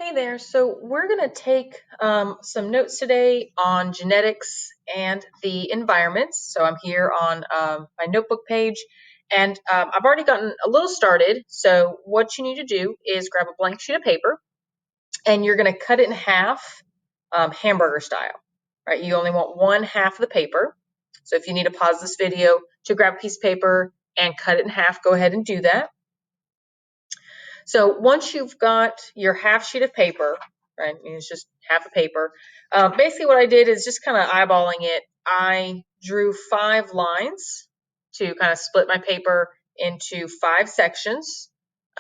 Hey there, so we're going to take some notes today on genetics and the environments. So I'm here on my notebook page, and I've already gotten a little started. So what you need to do is grab a blank sheet of paper, and you're going to cut it in half, hamburger style. Right? You only want one half of the paper. So if you need to pause this video to grab a piece of paper and cut it in half, go ahead and do that. So once you've got your half sheet of paper, right, it's just half a paper, basically what I did is just kind of eyeballing it. I drew 5 lines to kind of split my paper into 5 sections.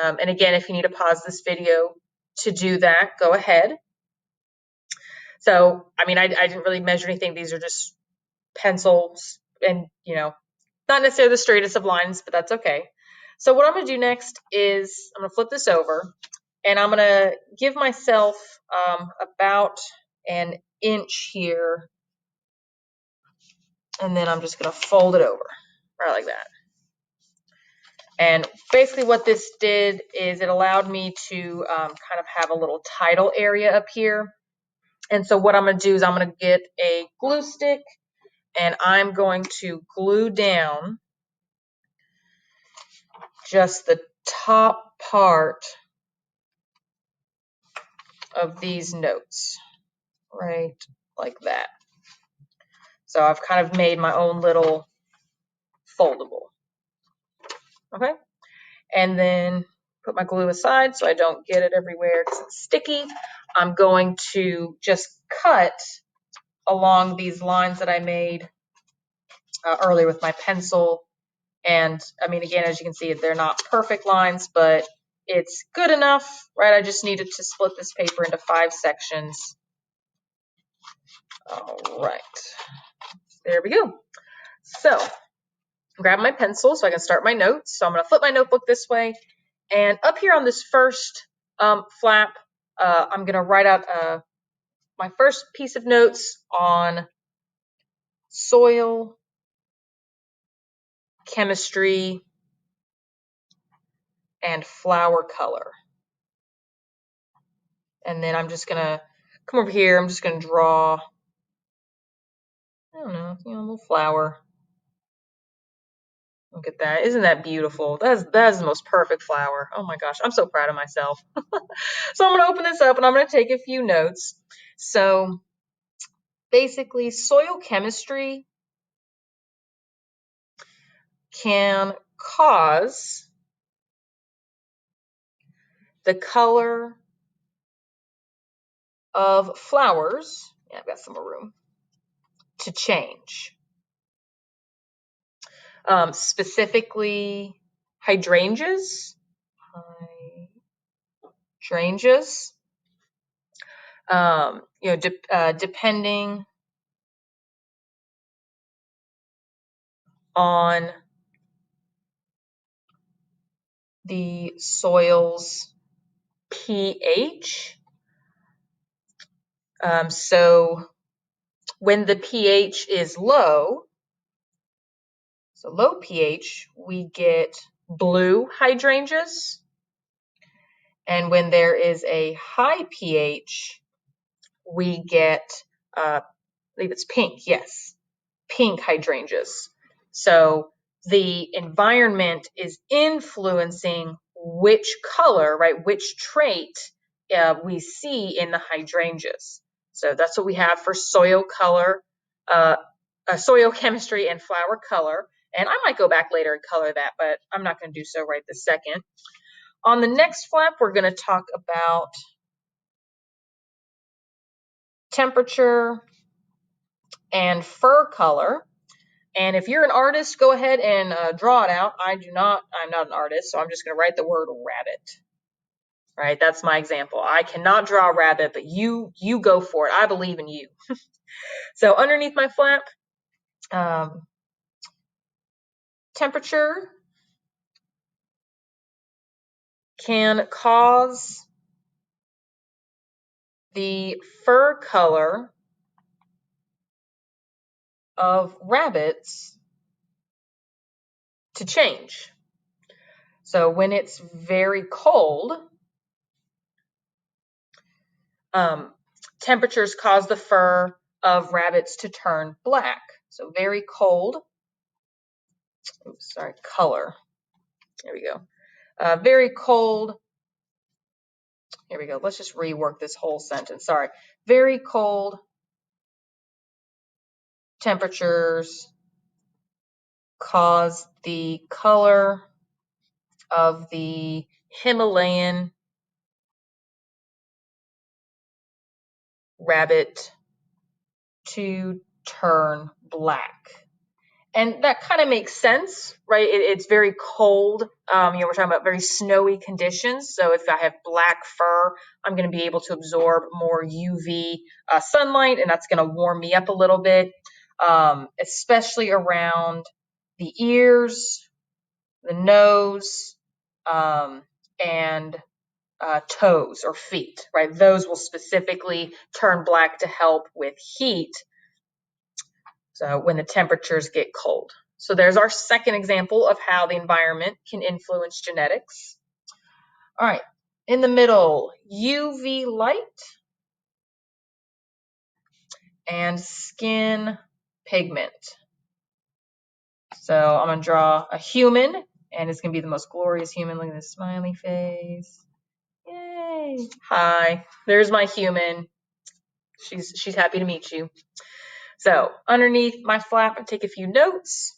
And again, if you need to pause this video to do that, go ahead. So, I mean, I didn't really measure anything. These are just pencils and, not necessarily the straightest of lines, but that's okay. So what I'm going to do next is I'm going to flip this over, and I'm going to give myself about an inch here, and then I'm just going to fold it over, right like that. And basically what this did is it allowed me to kind of have a little title area up here. And so what I'm going to do is I'm going to get a glue stick, and I'm going to glue down just the top part of these notes, right like that. So I've kind of made my own little foldable. Okay, and then put my glue aside so I don't get it everywhere because it's sticky. I'm going to just cut along these lines that I made earlier with my pencil. And I mean, again, as you can see, they're not perfect lines, but it's good enough, right? I just needed to split this paper into 5 sections. All right, there we go. So grab my pencil so I can start my notes. So I'm going to flip my notebook this way. And up here on this first flap, I'm going to write out my first piece of notes on soil, chemistry, and flower color. And then I'm just going to come over here. I'm just going to draw, I don't know, a little flower. Look at that. Isn't that beautiful? That is the most perfect flower. Oh my gosh, I'm so proud of myself. So I'm going to open this up and I'm going to take a few notes. So basically, soil chemistry can cause the color of flowers, yeah, I've got some more room, to change. Specifically, hydrangeas, depending on the soil's pH. So when the pH is low, so low pH, we get blue hydrangeas. And when there is a high pH, we get, I believe it's pink, yes, pink hydrangeas. So the environment is influencing which color, right, which trait we see in the hydrangeas. So that's what we have for soil color, soil chemistry and flower color. And I might go back later and color that, but I'm not going to do so right this second. On the next flap, we're going to talk about temperature and fur color. And if you're an artist, go ahead and draw it out. I'm not an artist, so I'm just going to write the word rabbit. Right, that's my example. I cannot draw a rabbit, but you go for it. I believe in you. So underneath my flap, temperature can cause the fur color of rabbits to change. So when it's very cold, Temperatures cause the fur of rabbits to turn black. So very cold. Oops, sorry, color. There we go. Very cold. Here we go. Let's just rework this whole sentence. Sorry. Very cold temperatures cause the color of the Himalayan rabbit to turn black. And that kind of makes sense, right? It's very cold. We're talking about very snowy conditions. So if I have black fur, I'm going to be able to absorb more UV sunlight, and that's going to warm me up a little bit, especially around the ears, the nose, and toes or feet, right? Those will specifically turn black to help with heat. So when the temperatures get cold. So there's our second example of how the environment can influence genetics. All right, in the middle, UV light and skin pigment. So I'm going to draw a human, and it's going to be the most glorious human. Look at this smiley face. Yay. Hi, there's my human. She's happy to meet you. So underneath my flap, I take a few notes.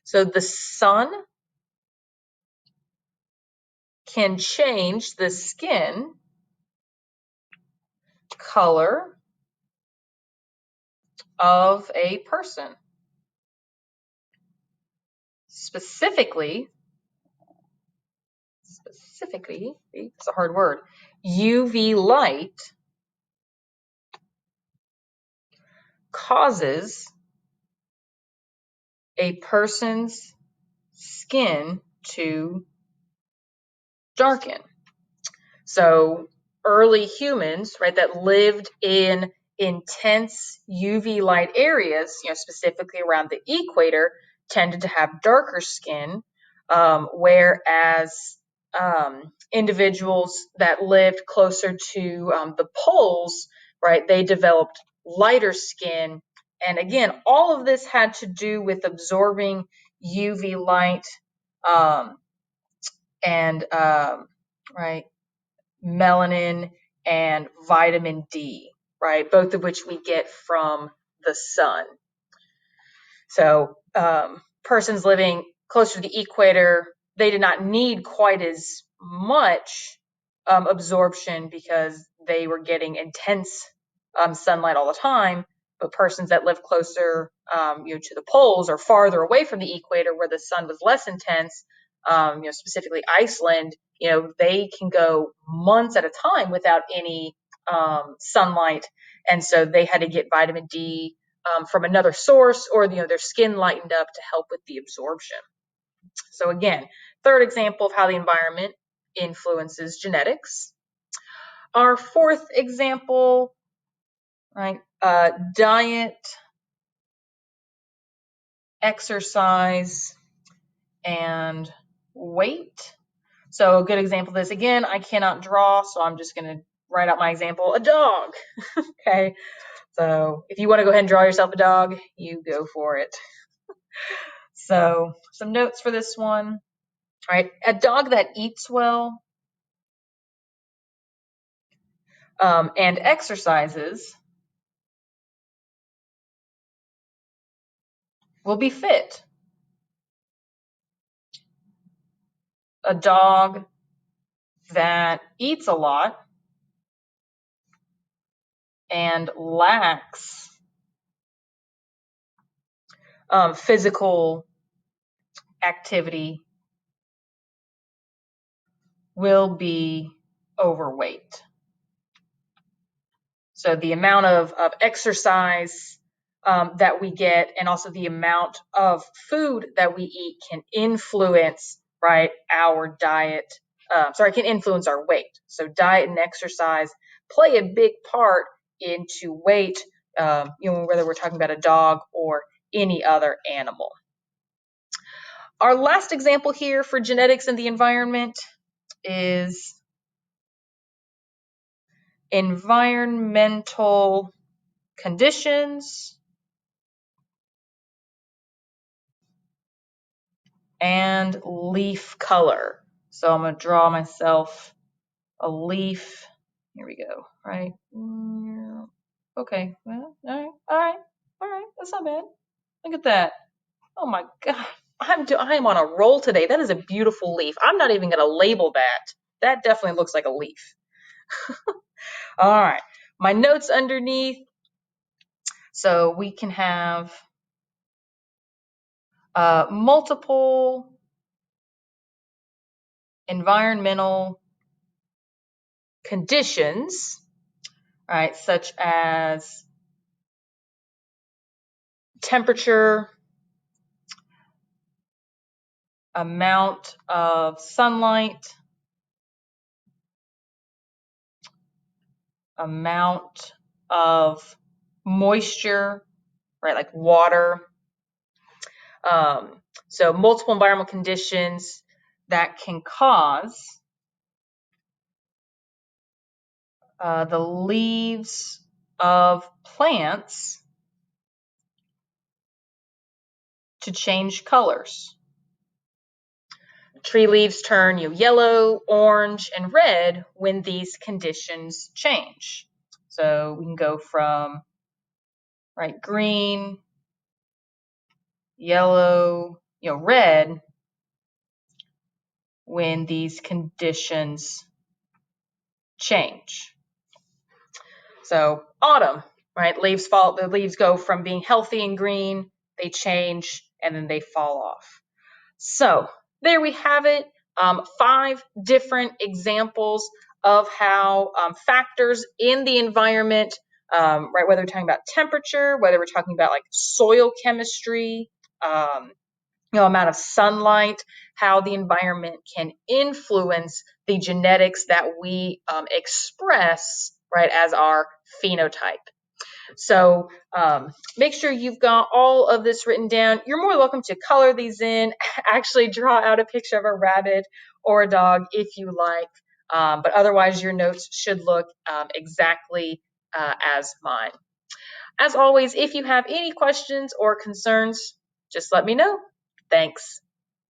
So the sun can change the skin color of a person. Specifically, it's a hard word, UV light causes a person's skin to darken. So early humans, right, that lived in intense UV light areas, specifically around the equator, tended to have darker skin, whereas individuals that lived closer to the poles, right, they developed lighter skin. And again, all of this had to do with absorbing UV light and right, melanin and vitamin D, right? Both of which we get from the sun. So persons living closer to the equator, they did not need quite as much absorption because they were getting intense sunlight all the time. But persons that live closer, to the poles or farther away from the equator, where the sun was less intense, specifically Iceland, they can go months at a time without any sunlight, and so they had to get vitamin D from another source, or their skin lightened up to help with the absorption. So again, third example of how the environment influences genetics. Our fourth example, right? Diet, exercise, and weight. So a good example of this, again, I cannot draw, so I'm just going to write out my example, a dog. Okay, so if you want to go ahead and draw yourself a dog, you go for it. So some notes for this one. All right, a dog that eats well and exercises will be fit. A dog that eats a lot and lacks physical activity will be overweight. So the amount of exercise that we get, and also the amount of food that we eat, can influence, right, our diet. Can influence our weight. So diet and exercise play a big part into weight, whether we're talking about a dog or any other animal. Our last example here for genetics and the environment is environmental conditions, and leaf color. So I'm going to draw myself a leaf. Here we go, right? Okay, well, all right, that's not bad. Look at that. Oh my God, I am on a roll today. That is a beautiful leaf. I'm not even going to label that. That definitely looks like a leaf. All right, my notes underneath. So we can have multiple environmental conditions, right, such as temperature, amount of sunlight, amount of moisture, right, like water. So multiple environmental conditions that can cause the leaves of plants to change colors. Tree leaves turn yellow, orange, and red when these conditions change. So we can go from green, yellow, red when these conditions change. So autumn, right? The leaves go from being healthy and green, they change, and then they fall off. So there we have it. 5 different examples of how factors in the environment, right, whether we're talking about temperature, whether we're talking about like soil chemistry, amount of sunlight, how the environment can influence the genetics that we express, right, as our phenotype. So make sure you've got all of this written down. You're more welcome to color these in, actually draw out a picture of a rabbit or a dog if you like, but otherwise your notes should look exactly as mine. As always, if you have any questions or concerns, just let me know. Thanks.